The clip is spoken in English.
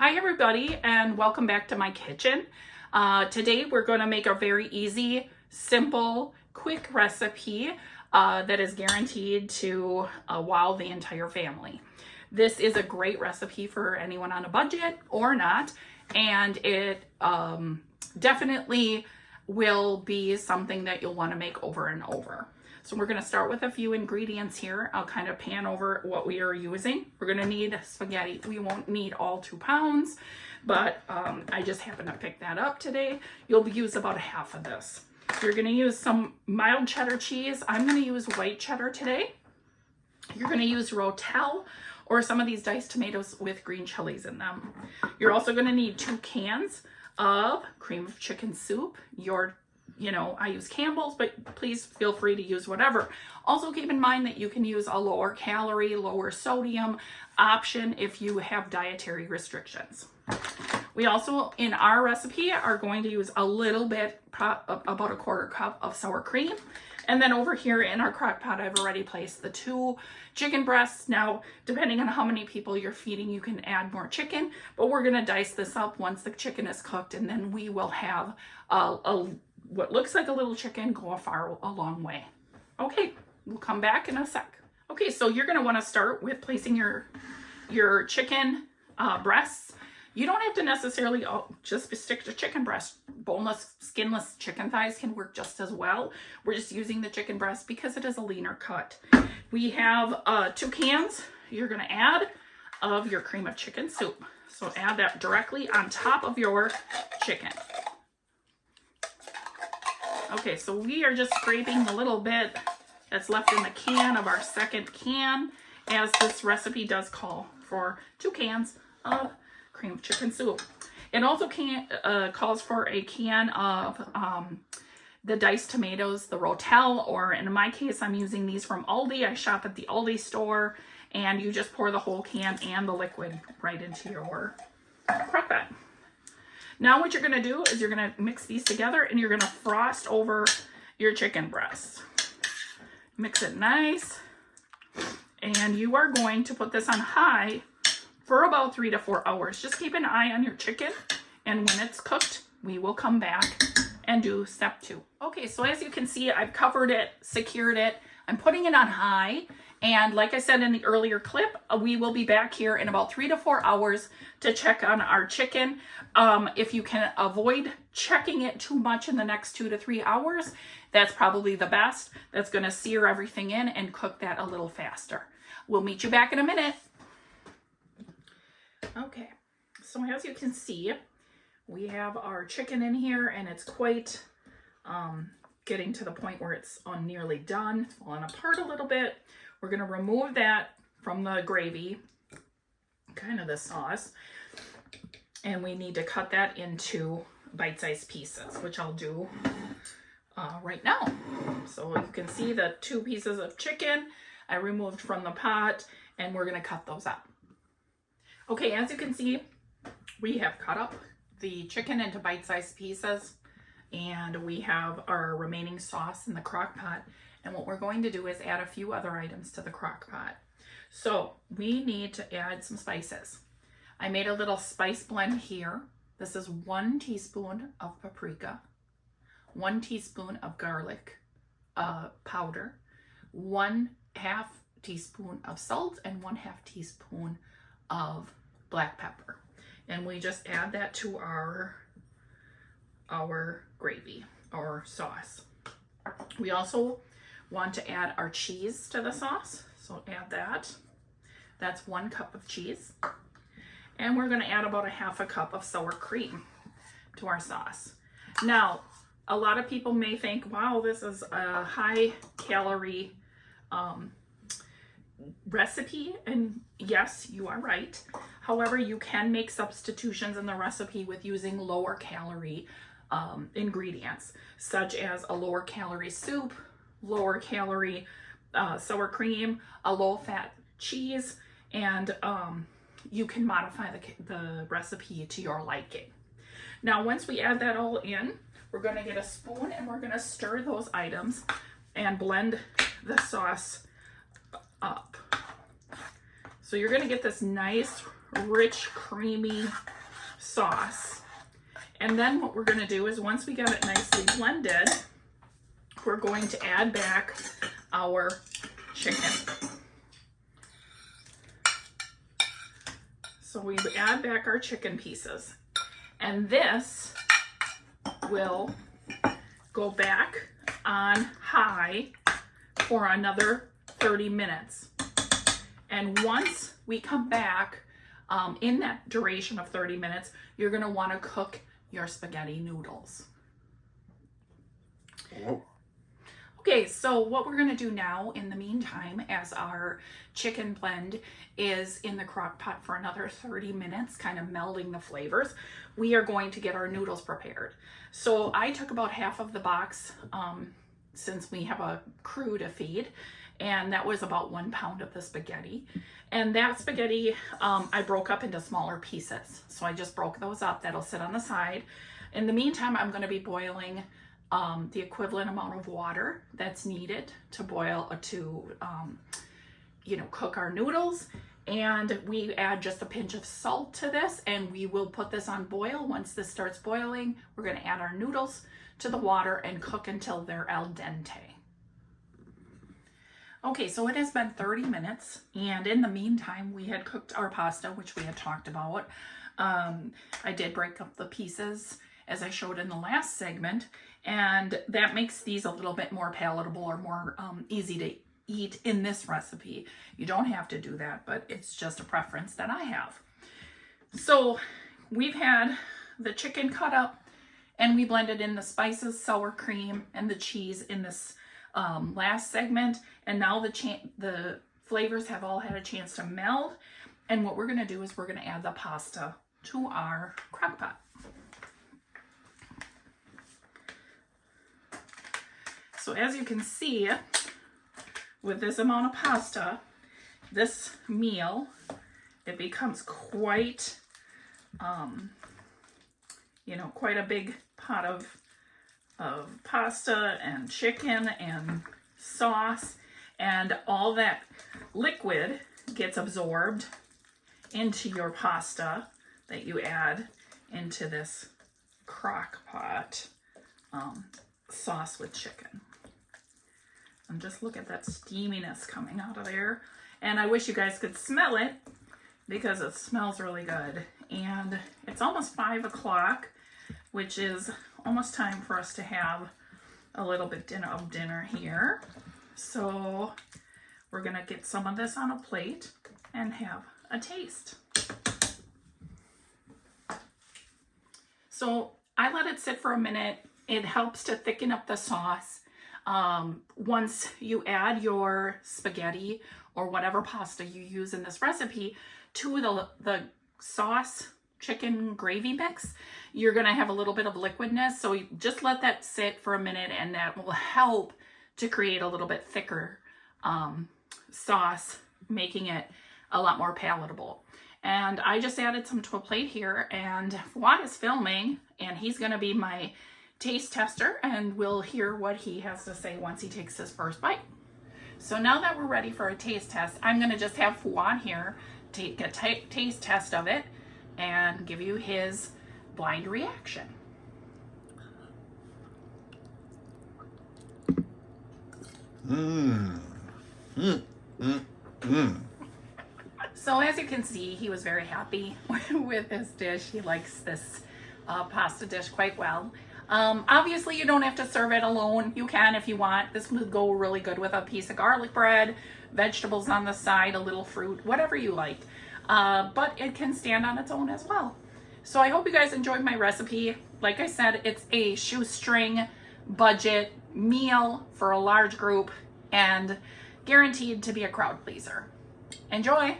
Hi everybody, and welcome back to my kitchen. Today we're going to make a very easy, simple, quick recipe that is guaranteed to wow the entire family. This is a great recipe for anyone on a budget or not, and it definitely will be something that you'll want to make over and over. So we're going to start with a few ingredients here. I'll kind of pan over what we are using. We're going to need spaghetti. We won't need all 2 pounds, but I just happened to pick that up today. You'll use about half of this. You're going to use some mild cheddar cheese. I'm going to use white cheddar today. You're going to use Rotel or some of these diced tomatoes with green chilies in them. You're also going to need 2 cans of cream of chicken soup. I use Campbell's, but please feel free to use whatever. Also keep in mind that you can use a lower calorie, lower sodium option if you have dietary restrictions. We also, in our recipe, are going to use a little bit, about a 1/4 cup of sour cream. And then over here in our crock pot, I've already placed the 2 chicken breasts. Now, depending on how many people you're feeding, you can add more chicken, but we're gonna dice this up once the chicken is cooked, and then we will have what looks like a little chicken go a long way. Okay, we'll come back in a sec. Okay, so you're gonna wanna start with placing your chicken breasts. You don't have to necessarily just stick to chicken breast. Boneless, skinless chicken thighs can work just as well. We're just using the chicken breast because it is a leaner cut. We have 2 cans you're gonna add of your cream of chicken soup. So add that directly on top of your chicken. Okay, so we are just scraping the little bit that's left in the can of our second can, as this recipe does call for 2 cans of cream of chicken soup. It also calls for a can of the diced tomatoes, the Rotel, or in my case, I'm using these from Aldi. I shop at the Aldi store, and you just pour the whole can and the liquid right into your crockpot. Now what you're going to do is you're going to mix these together, and you're going to frost over your chicken breasts. Mix it nice, and you are going to put this on high for about 3 to 4 hours. Just keep an eye on your chicken, and when it's cooked, we will come back and do step 2. Okay, so as you can see, I've covered it, secured it. I'm putting it on high, and like I said in the earlier clip, we will be back here in about 3 to 4 hours to check on our chicken. If you can avoid checking it too much in the next 2 to 3 hours, that's probably the best. That's going to sear everything in and cook that a little faster. We'll meet you back in a minute. Okay, so as you can see, we have our chicken in here, and it's quite getting to the point where it's nearly done, falling apart a little bit. We're going to remove that from the gravy, kind of the sauce, and we need to cut that into bite-sized pieces, which I'll do right now. So you can see the 2 pieces of chicken I removed from the pot, and we're going to cut those up. Okay, as you can see, we have cut up the chicken into bite-sized pieces, and we have our remaining sauce in the crock pot. And what we're going to do is add a few other items to the crock pot. So we need to add some spices. I made a little spice blend here. This is 1 teaspoon of paprika, 1 teaspoon of garlic powder, 1/2 teaspoon of salt, and 1/2 teaspoon of black pepper. And we just add that to our gravy or sauce. We also want to add our cheese to the sauce, so add that. That's 1 cup of cheese. And we're going to add about 1/2 cup of sour cream to our sauce. Now, a lot of people may think, wow, this is a high calorie recipe, and yes, you are right. However, you can make substitutions in the recipe with using lower calorie ingredients, such as a lower calorie soup, lower calorie sour cream, a low fat cheese, and you can modify the recipe to your liking. Now, once we add that all in, we're going to get a spoon, and we're going to stir those items and blend the sauce up. So you're going to get this nice rich, creamy sauce. And then what we're going to do is once we get it nicely blended, we're going to add back our chicken. So we add back our chicken pieces. And this will go back on high for another 30 minutes. And once we come back, in that duration of 30 minutes, you're going to want to cook your spaghetti noodles. Oh. Okay, so what we're going to do now in the meantime, as our chicken blend is in the crock pot for another 30 minutes, kind of melding the flavors, we are going to get our noodles prepared. So I took about half of the box, since we have a crew to feed, and that was about 1 pound of the spaghetti. And that spaghetti, I broke up into smaller pieces. So I just broke those up. That'll sit on the side. In the meantime, I'm going to be boiling the equivalent amount of water that's needed to boil, cook our noodles. And we add just a pinch of salt to this, and we will put this on boil. Once this starts boiling, we're going to add our noodles to the water and cook until they're al dente. Okay, so it has been 30 minutes, and in the meantime, we had cooked our pasta, which we had talked about. I did break up the pieces, as I showed in the last segment, and that makes these a little bit more palatable or more easy to eat in this recipe. You don't have to do that, but it's just a preference that I have. So we've had the chicken cut up, and we blended in the spices, sour cream, and the cheese in this last segment, and now the flavors have all had a chance to meld. And what we're going to do is we're going to add the pasta to our crock pot. So as you can see, with this amount of pasta, this meal, it becomes quite quite a big pot of pasta and chicken and sauce, and all that liquid gets absorbed into your pasta that you add into this crock pot sauce with chicken. And just look at that steaminess coming out of there. And I wish you guys could smell it because it smells really good. And it's almost 5 o'clock, which is almost time for us to have a little bit of dinner here. So we're going to get some of this on a plate and have a taste. So I let it sit for a minute. It helps to thicken up the sauce. Once you add your spaghetti or whatever pasta you use in this recipe to the sauce chicken gravy mix, you're going to have a little bit of liquidness. So you just let that sit for a minute, and that will help to create a little bit thicker sauce, making it a lot more palatable. And I just added some to a plate here, and Fuad is filming, and he's going to be my taste tester, and we'll hear what he has to say once he takes his first bite. So now that we're ready for a taste test, I'm going to just have Fuad here take a taste test of it and give you his blind reaction. So as you can see, he was very happy with this dish. He likes this pasta dish quite well. Obviously, you don't have to serve it alone. You can if you want. This would go really good with a piece of garlic bread, vegetables on the side, a little fruit, whatever you like. But it can stand on its own as well. So I hope you guys enjoyed my recipe. Like I said, it's a shoestring budget meal for a large group and guaranteed to be a crowd pleaser. Enjoy!